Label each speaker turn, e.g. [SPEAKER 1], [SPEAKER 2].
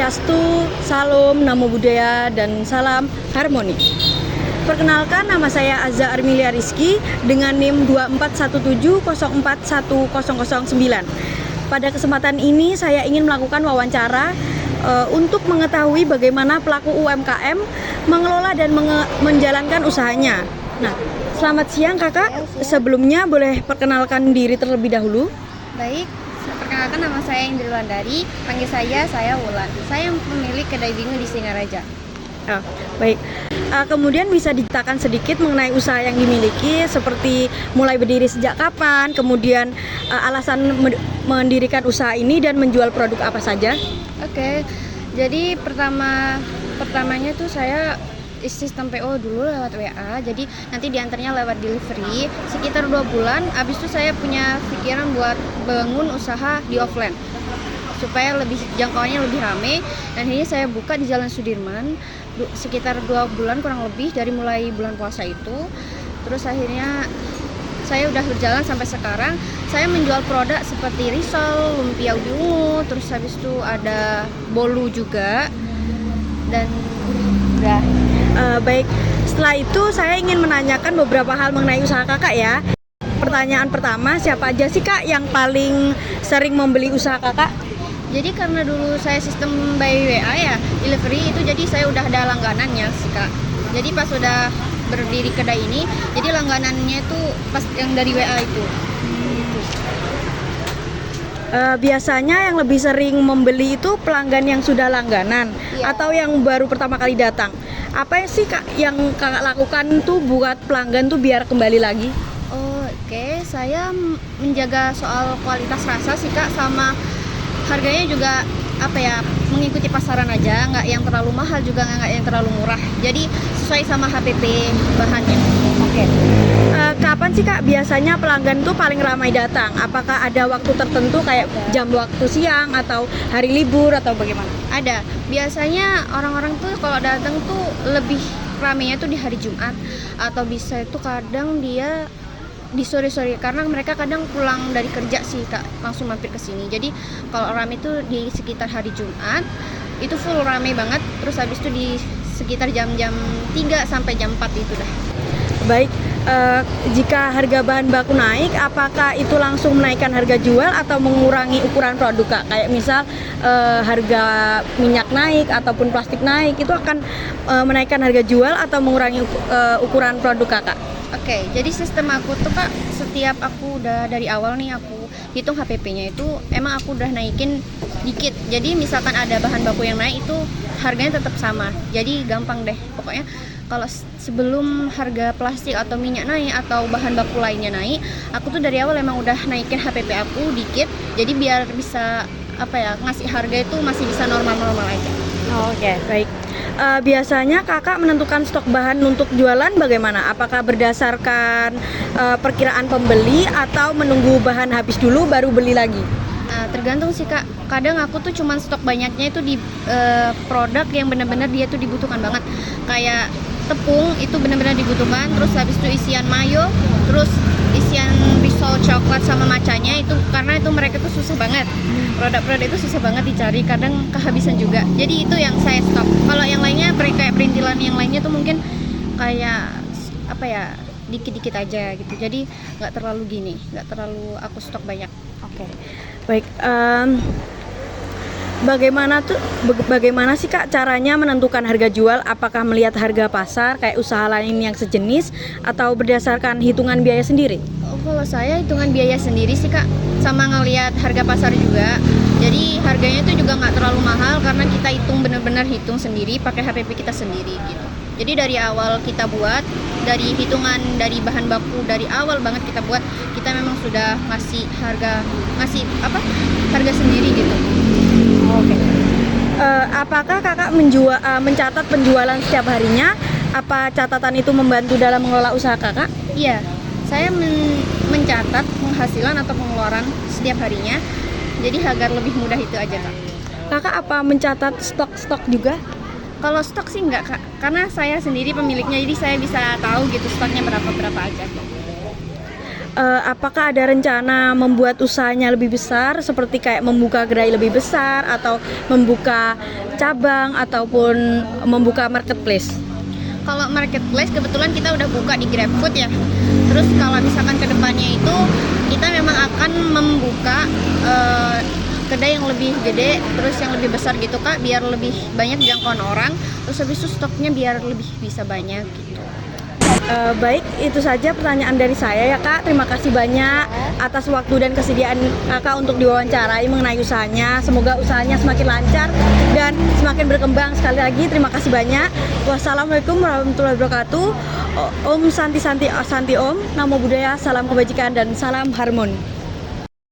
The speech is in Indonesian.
[SPEAKER 1] Swastiastu, Salam, Namo Buddhaya, dan salam harmoni. Perkenalkan, nama saya Azza Armilia Rizky dengan NIM 2417041009. Pada kesempatan ini saya ingin melakukan wawancara untuk mengetahui bagaimana pelaku UMKM mengelola dan menjalankan usahanya. Nah, selamat siang kakak. Sebelumnya boleh perkenalkan diri terlebih dahulu.
[SPEAKER 2] Baik, perkenalkan nama saya Indri Landari, panggil saya Wulan. Saya pemilik kedai bingung di Singaraja.
[SPEAKER 1] Baik. Kemudian bisa diceritakan sedikit mengenai usaha yang dimiliki, seperti mulai berdiri sejak kapan, kemudian alasan mendirikan usaha ini dan menjual produk apa saja?
[SPEAKER 2] Oke, jadi pertamanya tuh saya sistem PO dulu lewat WA, jadi nanti diantarnya lewat delivery sekitar 2 bulan. Abis itu saya punya pikiran buat bangun usaha di offline supaya lebih jangkauannya lebih rame, dan ini saya buka di Jalan Sudirman sekitar 2 bulan kurang lebih dari mulai bulan puasa itu. Terus akhirnya saya udah berjalan sampai sekarang. Saya menjual produk seperti risol, lumpia ubi ungu, terus habis itu ada bolu juga, dan udah.
[SPEAKER 1] Baik, setelah itu saya ingin menanyakan beberapa hal mengenai usaha kakak ya. Pertanyaan pertama, siapa aja sih kak yang paling sering membeli usaha kakak?
[SPEAKER 2] Jadi karena dulu saya sistem by WA ya, delivery itu, jadi saya udah ada langganannya sih kak. Jadi pas udah berdiri kedai ini, jadi langganannya itu pas yang dari WA itu.
[SPEAKER 1] Biasanya yang lebih sering membeli itu pelanggan yang sudah langganan,
[SPEAKER 2] Iya.
[SPEAKER 1] atau yang baru pertama kali datang. Apa sih kak yang kakak lakukan tuh buat pelanggan tuh biar kembali lagi?
[SPEAKER 2] Oke, saya menjaga soal kualitas rasa sih kak, sama harganya juga mengikuti pasaran aja, nggak yang terlalu mahal juga nggak yang terlalu murah. Jadi sesuai sama HPP bahannya.
[SPEAKER 1] Oke. Kapan sih kak biasanya pelanggan tuh paling ramai datang? Apakah ada waktu tertentu kayak jam waktu siang atau hari libur atau bagaimana?
[SPEAKER 2] Ada. Biasanya orang-orang tuh kalau datang tuh lebih ramenya tuh di hari Jumat, atau bisa itu kadang dia di sore-sore karena mereka kadang pulang dari kerja sih kak, langsung mampir ke sini. Jadi kalau rame itu di sekitar hari Jumat itu full rame banget. Terus habis itu di sekitar jam-jam 3 sampai jam 4 itu dah.
[SPEAKER 1] Baik, jika harga bahan baku naik, apakah itu langsung menaikkan harga jual atau mengurangi ukuran produk kak? Kayak misal harga minyak naik ataupun plastik naik, itu akan menaikkan harga jual atau mengurangi ukuran produk kakak?
[SPEAKER 2] Oke, jadi sistem aku tuh kak, setiap aku udah dari awal nih aku hitung HPP-nya itu emang aku udah naikin dikit. Jadi misalkan ada bahan baku yang naik itu harganya tetap sama. Jadi gampang deh. Pokoknya kalau sebelum harga plastik atau minyak naik atau bahan baku lainnya naik, aku tuh dari awal emang udah naikin HPP aku dikit. Jadi biar bisa ngasih harga itu masih bisa normal-normal aja.
[SPEAKER 1] Oke, baik. Biasanya kakak menentukan stok bahan untuk jualan bagaimana? Apakah berdasarkan perkiraan pembeli atau menunggu bahan habis dulu baru beli lagi?
[SPEAKER 2] Tergantung sih kak. Kadang aku tuh cuman stok banyaknya itu di produk yang benar-benar dia tuh dibutuhkan banget. Kayak tepung itu benar-benar dibutuhkan. Terus habis itu isian mayo, terus isian risol coklat sama macanya itu, karena itu mereka tuh susah banget. Produk-produk itu susah banget dicari, kadang kehabisan juga. Jadi itu yang saya stok. Kalau yang lainnya kayak perintilan yang lainnya tuh mungkin kayak dikit-dikit aja gitu. Jadi nggak terlalu aku stok banyak.
[SPEAKER 1] Oke, baik. Bagaimana sih kak caranya menentukan harga jual? Apakah melihat harga pasar kayak usaha lain yang sejenis atau berdasarkan hitungan biaya sendiri?
[SPEAKER 2] Kalau saya hitungan biaya sendiri sih kak, sama ngelihat harga pasar juga. Jadi harganya itu juga nggak terlalu mahal karena kita benar-benar hitung sendiri, pakai HPP kita sendiri gitu. Jadi dari awal kita buat, dari hitungan dari bahan baku dari awal banget kita buat, kita memang sudah ngasih harga sendiri gitu.
[SPEAKER 1] Oke. Apakah kakak mencatat penjualan setiap harinya? Apa catatan itu membantu dalam mengelola usaha kakak?
[SPEAKER 2] Iya, saya mencatat penghasilan atau pengeluaran setiap harinya. Jadi agar lebih mudah itu aja kak.
[SPEAKER 1] Kakak apa mencatat stok juga?
[SPEAKER 2] Kalau stok sih enggak kak, karena saya sendiri pemiliknya, jadi saya bisa tahu gitu stoknya berapa aja.
[SPEAKER 1] apakah ada rencana membuat usahanya lebih besar seperti kayak membuka gerai lebih besar atau membuka cabang ataupun membuka marketplace?
[SPEAKER 2] Kalau marketplace kebetulan kita udah buka di GrabFood ya. Terus kalau misalkan kedepannya itu kita memang akan membuka kedai yang lebih gede, terus yang lebih besar gitu Kak, biar lebih banyak jangkauan orang. Terus habis itu stoknya biar lebih bisa banyak gitu.
[SPEAKER 1] Baik, itu saja pertanyaan dari saya ya Kak. Terima kasih banyak atas waktu dan kesediaan Kakak untuk diwawancarai mengenai usahanya. Semoga usahanya semakin lancar dan semakin berkembang. Sekali lagi terima kasih banyak. Wassalamualaikum warahmatullahi wabarakatuh. Om Santi Santi Santi Om. Namo Buddhaya, salam kebajikan dan salam harmoni.